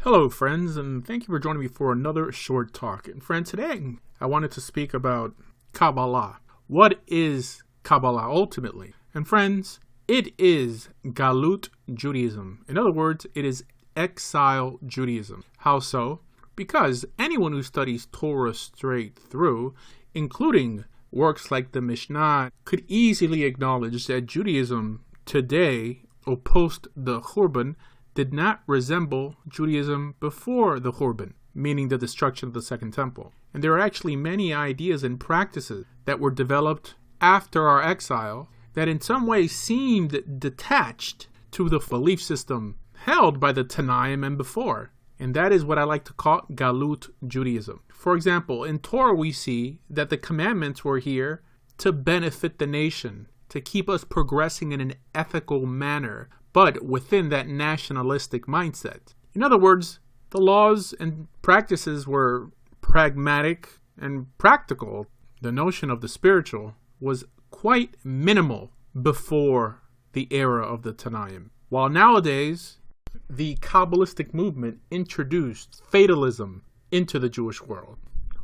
Hello, friends, and thank you for joining me for another short talk. And friends, today I wanted to speak about Kabbalah. What is Kabbalah ultimately? And friends, it is Galut Judaism. In other words, it is exile Judaism. How so? Because anyone who studies Torah straight through, including works like the Mishnah, could easily acknowledge that Judaism today, or post the Churban, did not resemble Judaism before the Churban, meaning the destruction of the Second Temple. And there are actually many ideas and practices that were developed after our exile that in some ways seemed detached to the belief system held by the Tanaim and before. And that is what I like to call Galut Judaism. For example, in Torah we see that the commandments were here to benefit the nation, to keep us progressing in an ethical manner, but within that nationalistic mindset. In other words, the laws and practices were pragmatic and practical. The notion of the spiritual was quite minimal before the era of the Tanaim. While nowadays, the Kabbalistic movement introduced fatalism into the Jewish world.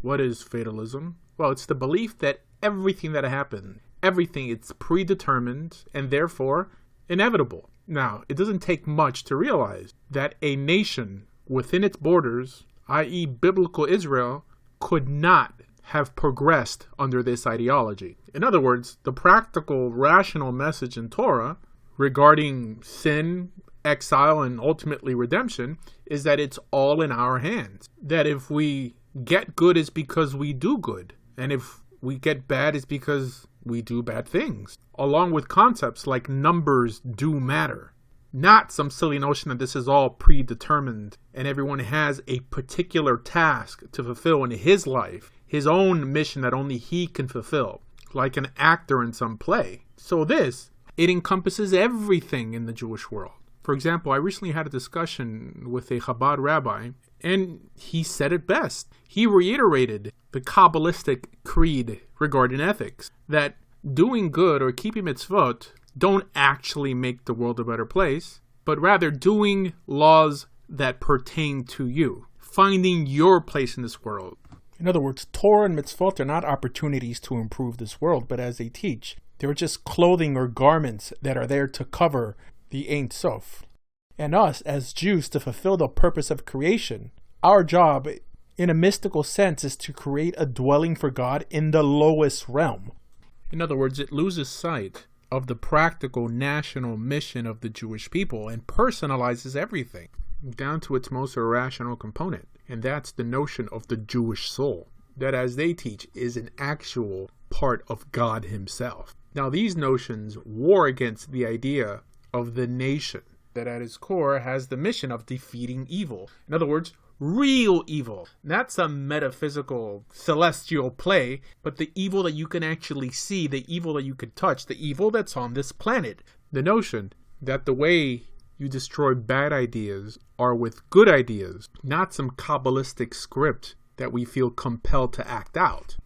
What is fatalism? Well, it's the belief that everything that happened, everything is predetermined and therefore inevitable. Now, it doesn't take much to realize that a nation within its borders, i.e. biblical Israel, could not have progressed under this ideology. In other words, the practical, rational message in Torah regarding sin, exile, and ultimately redemption is that it's all in our hands. That if we get good, it's because we do good. And if we get bad, it's because we do bad things. Along with concepts like numbers do matter. Not some silly notion that this is all predetermined and everyone has a particular task to fulfill in his life, his own mission that only he can fulfill, like an actor in some play. So it encompasses everything in the Jewish world. For example, I recently had a discussion with a Chabad rabbi, and he said it best. He reiterated the Kabbalistic creed regarding ethics, that doing good or keeping mitzvot don't actually make the world a better place, but rather doing laws that pertain to you, finding your place in this world. In other words, Torah and mitzvot are not opportunities to improve this world, but as they teach, they're just clothing or garments that are there to cover the Ein Sof. And us, as Jews, to fulfill the purpose of creation, our job, in a mystical sense, is to create a dwelling for God in the lowest realm. In other words, it loses sight of the practical national mission of the Jewish people and personalizes everything down to its most irrational component. And that's the notion of the Jewish soul, that as they teach is an actual part of God himself. Now, these notions war against the idea of the nation that at its core has the mission of defeating evil. In other words, real evil, not some metaphysical celestial play, but the evil that you can actually see, the evil that you can touch, the evil that's on this planet. The notion that the way you destroy bad ideas are with good ideas, not some Kabbalistic script that we feel compelled to act out.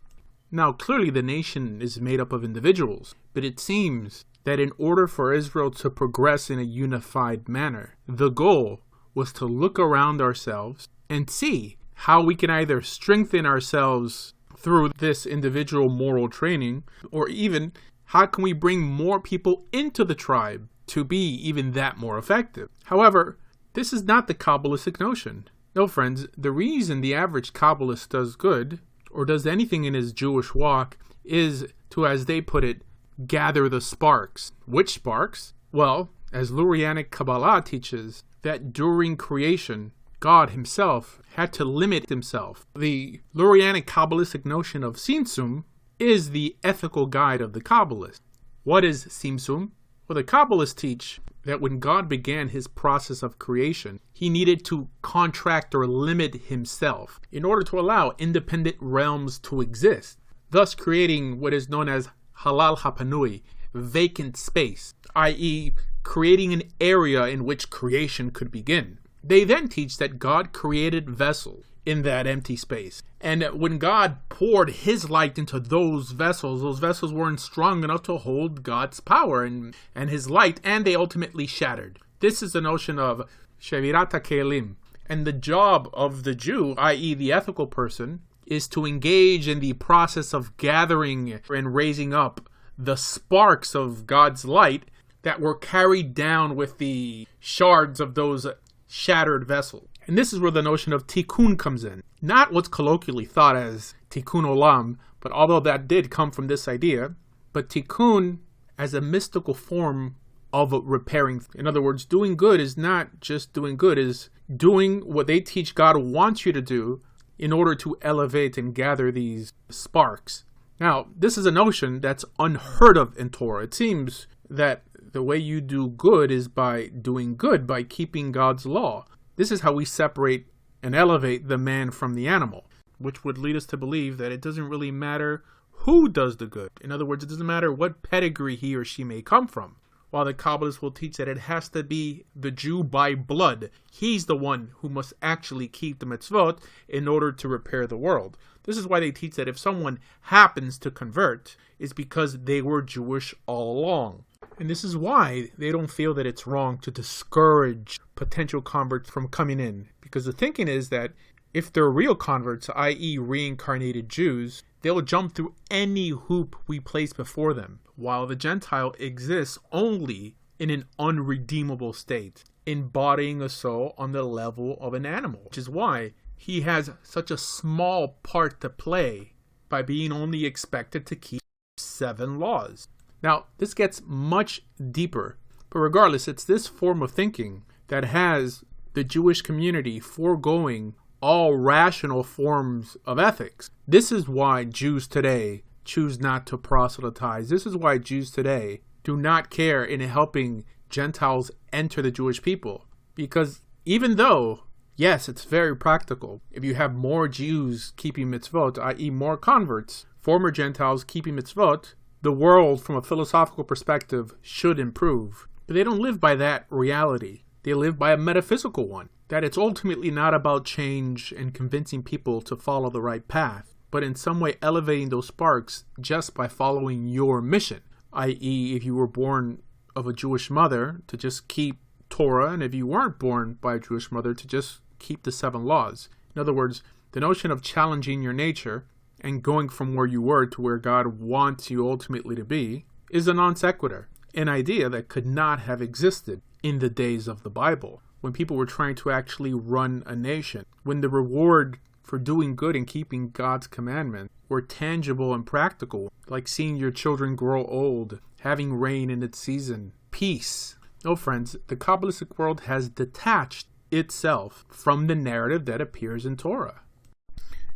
Now, clearly the nation is made up of individuals, but it seems that in order for Israel to progress in a unified manner, the goal was to look around ourselves and see how we can either strengthen ourselves through this individual moral training, or even how can we bring more people into the tribe to be even that more effective. However, this is not the Kabbalistic notion. No, friends, the reason the average Kabbalist does good, or does anything in his Jewish walk, is to, as they put it, gather the sparks. Which sparks? Well, as Lurianic Kabbalah teaches, that during creation, God himself had to limit himself. The Lurianic Kabbalistic notion of Tzimtzum is the ethical guide of the Kabbalist. What is Tzimtzum? Well, the Kabbalists teach that when God began his process of creation, he needed to contract or limit himself in order to allow independent realms to exist, thus creating what is known as halal hapanui, vacant space, i.e. creating an area in which creation could begin. They then teach that God created vessels in that empty space. And when God poured his light into those vessels weren't strong enough to hold God's power and his light, and they ultimately shattered. This is the notion of Shevirat HaKelim, And the job of the Jew, i.e. the ethical person, is to engage in the process of gathering and raising up the sparks of God's light that were carried down with the shards of those shattered vessels. And this is where the notion of Tikkun comes in. Not what's colloquially thought as Tikkun Olam, but although that did come from this idea, but Tikkun as a mystical form of repairing. In other words, doing good is not just doing good, is doing what they teach God wants you to do in order to elevate and gather these sparks. Now, this is a notion that's unheard of in Torah. It seems that the way you do good is by doing good, by keeping God's law. This is how we separate and elevate the man from the animal, which would lead us to believe that it doesn't really matter who does the good. In other words, it doesn't matter what pedigree he or she may come from. While the Kabbalists will teach that it has to be the Jew by blood. He's the one who must actually keep the mitzvot in order to repair the world. This is why they teach that if someone happens to convert, it's because they were Jewish all along. And this is why they don't feel that it's wrong to discourage potential converts from coming in. Because the thinking is that if they're real converts, i.e. reincarnated Jews, they'll jump through any hoop we place before them, while the Gentile exists only in an unredeemable state, embodying a soul on the level of an animal, which is why he has such a small part to play by being only expected to keep 7 laws. Now, this gets much deeper, but regardless, it's this form of thinking that has the Jewish community foregoing all rational forms of ethics. This is why Jews today choose not to proselytize. This is why Jews today do not care in helping Gentiles enter the Jewish people. Because even though, yes, it's very practical, if you have more Jews keeping mitzvot, i.e. more converts, former Gentiles keeping mitzvot, the world from a philosophical perspective should improve. But they don't live by that reality. They live by a metaphysical one. That it's ultimately not about change and convincing people to follow the right path, but in some way elevating those sparks just by following your mission, i.e. if you were born of a Jewish mother, to just keep Torah, and if you weren't born by a Jewish mother, to just keep the 7 laws. In other words, the notion of challenging your nature and going from where you were to where God wants you ultimately to be is a non sequitur, an idea that could not have existed in the days of the Bible, when people were trying to actually run a nation, when the reward for doing good and keeping God's commandments were tangible and practical, like seeing your children grow old, having rain in its season, peace. No, friends, the Kabbalistic world has detached itself from the narrative that appears in Torah.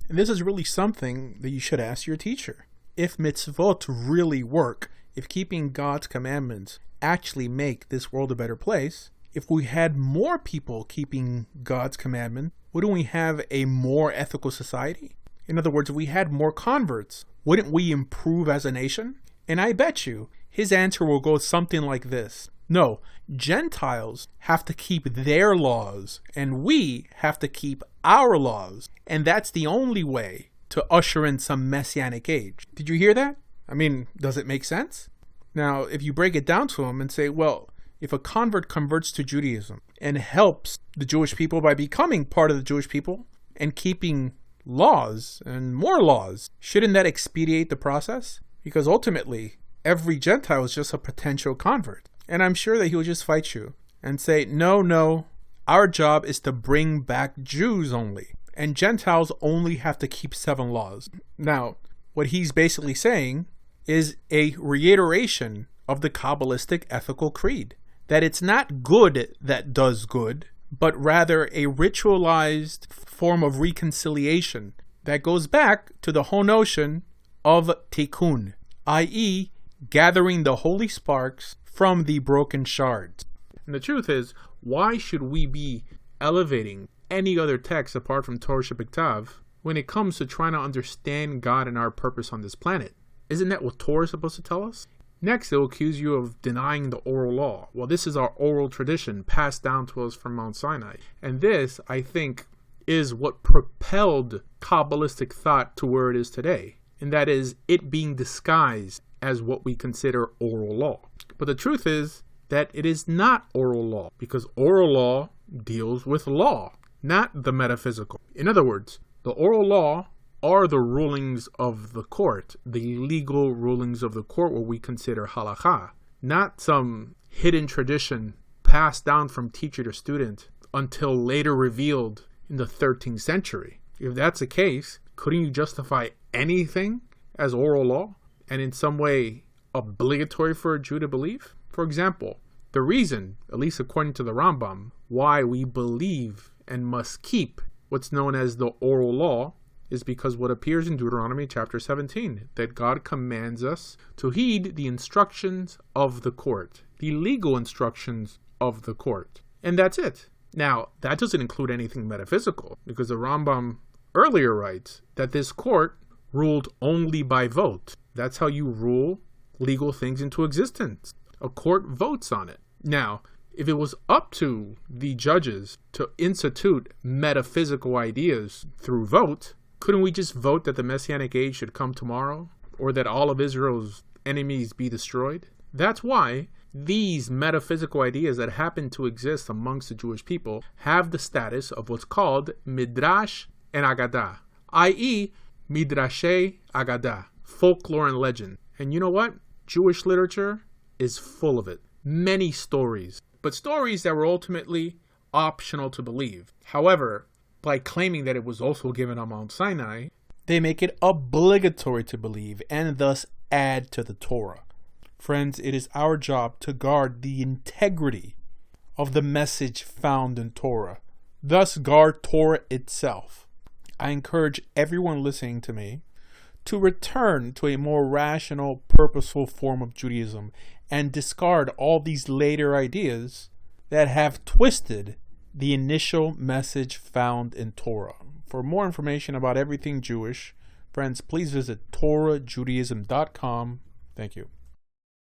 And this is really something that you should ask your teacher. If mitzvot really work, if keeping God's commandments actually make this world a better place, if we had more people keeping God's commandment, wouldn't we have a more ethical society? In other words, if we had more converts, wouldn't we improve as a nation? And I bet you his answer will go something like this. No, Gentiles have to keep their laws, and we have to keep our laws. And that's the only way to usher in some messianic age. Did you hear that? I mean, does it make sense? Now, if you break it down to him and say, well, if a convert converts to Judaism and helps the Jewish people by becoming part of the Jewish people and keeping laws and more laws, shouldn't that expedite the process? Because ultimately, every Gentile is just a potential convert. And I'm sure that he'll just fight you and say, no, our job is to bring back Jews only. And Gentiles only have to keep 7 laws. Now, what he's basically saying is a reiteration of the Kabbalistic ethical creed. That it's not good that does good, but rather a ritualized form of reconciliation that goes back to the whole notion of Tikkun, i.e. gathering the holy sparks from the broken shards. And the truth is, why should we be elevating any other text apart from Torah Shebiktav when it comes to trying to understand God and our purpose on this planet? Isn't that what Torah is supposed to tell us? Next, they'll accuse you of denying the oral law. Well, this is our oral tradition passed down to us from Mount Sinai. And this, I think, is what propelled Kabbalistic thought to where it is today. And that is it being disguised as what we consider oral law. But the truth is that it is not oral law, because oral law deals with law, not the metaphysical. In other words, the oral law are the rulings of the court, the legal rulings of the court, what we consider halakha, not some hidden tradition passed down from teacher to student until later revealed in the 13th century. If that's the case, couldn't you justify anything as oral law and in some way obligatory for a Jew to believe? For example, the reason, at least according to the Rambam, why we believe and must keep what's known as the oral law is because what appears in Deuteronomy chapter 17, that God commands us to heed the instructions of the court, the legal instructions of the court. And that's it. Now, that doesn't include anything metaphysical, because the Rambam earlier writes that this court ruled only by vote. That's how you rule legal things into existence. A court votes on it. Now, if it was up to the judges to institute metaphysical ideas through vote, couldn't we just vote that the Messianic age should come tomorrow, or that all of Israel's enemies be destroyed? That's why these metaphysical ideas that happen to exist amongst the Jewish people have the status of what's called Midrash and Agadah, i.e. Midrashei Agadah, folklore and legend. And you know what? Jewish literature is full of it. Many stories, but stories that were ultimately optional to believe. However, by claiming that it was also given on Mount Sinai, they make it obligatory to believe and thus add to the Torah. Friends, it is our job to guard the integrity of the message found in Torah, thus guard Torah itself. I encourage everyone listening to me to return to a more rational, purposeful form of Judaism and discard all these later ideas that have twisted the initial message found in Torah. For more information about everything Jewish, friends, please visit TorahJudaism.com. Thank you.